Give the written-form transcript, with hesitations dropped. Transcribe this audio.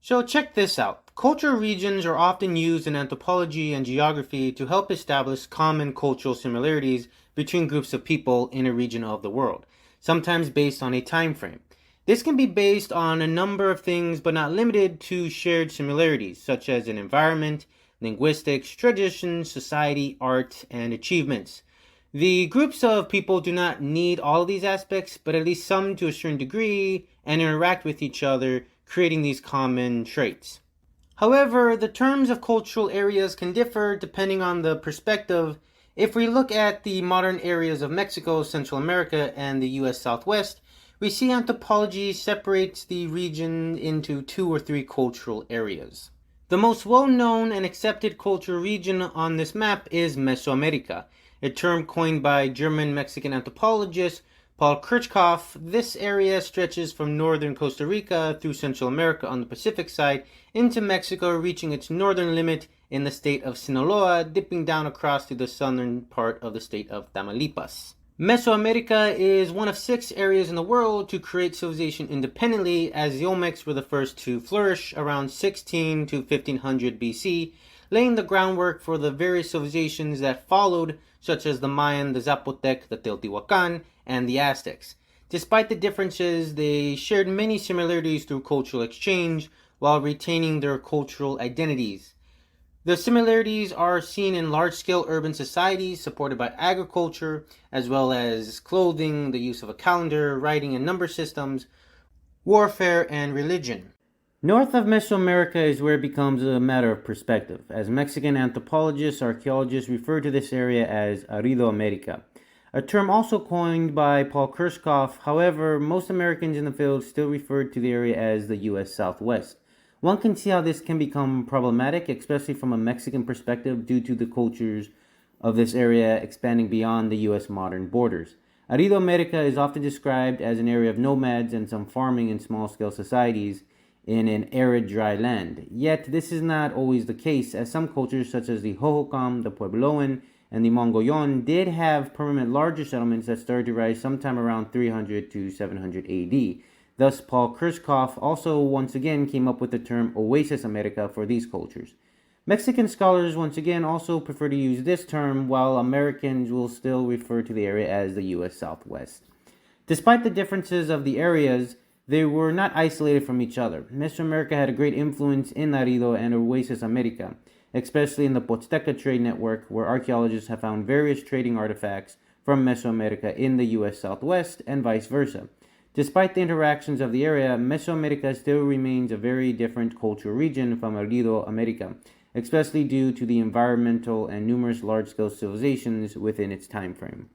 So check this out. Cultural regions are often used in anthropology and geography to help establish common cultural similarities between groups of people in a region of the world, sometimes based on a time frame. This can be based on a number of things but not limited to shared similarities such as an environment, linguistics, traditions, society, art, and achievements. The groups of people do not need all of these aspects, but at least some to a certain degree and interact with each other, creating these common traits. However, the terms of cultural areas can differ depending on the perspective. If we look at the modern areas of Mexico, Central America, and the US Southwest, we see anthropology separates the region into two or three cultural areas. The most well-known and accepted cultural region on this map is Mesoamerica, a term coined by German-Mexican anthropologist Paul Kirchhoff. This area stretches from northern Costa Rica through Central America on the Pacific side into Mexico, reaching its northern limit in the state of Sinaloa, dipping down across to the southern part of the state of Tamaulipas. Mesoamerica is one of 6 areas in the world to create civilization independently, as the Olmecs were the first to flourish around 16 to 1500 BC, laying the groundwork for the various civilizations that followed, such as the Mayan, the Zapotec, the Teotihuacan, and the Aztecs. Despite the differences, they shared many similarities through cultural exchange while retaining their cultural identities. The similarities are seen in large-scale urban societies supported by agriculture, as well as clothing, the use of a calendar, writing and number systems, warfare, and religion. North of Mesoamerica is where it becomes a matter of perspective, as Mexican anthropologists, archaeologists refer to this area as Aridoamerica, a term also coined by Paul Kirchhoff. However, most Americans in the field still refer to the area as the US Southwest. One can see how this can become problematic, especially from a Mexican perspective, due to the cultures of this area expanding beyond the US modern borders. Aridoamerica is often described as an area of nomads and some farming and small-scale societies in an arid, dry land. Yet, this is not always the case, as some cultures such as the Hohokam, the Puebloan, and the Mongoyon did have permanent larger settlements that started to rise sometime around 300 to 700 AD. Thus, Paul Kirchhoff also once again came up with the term Oasisamerica for these cultures. Mexican scholars once again also prefer to use this term, while Americans will still refer to the area as the US Southwest. Despite the differences of the areas, they were not isolated from each other. Mesoamerica had a great influence in Arido and Oasisamerica, especially in the Pozteca trade network, where archaeologists have found various trading artifacts from Mesoamerica in the US Southwest and vice versa. Despite the interactions of the area, Mesoamerica still remains a very different cultural region from Aridoamerica, especially due to the environmental and numerous large-scale civilizations within its time frame.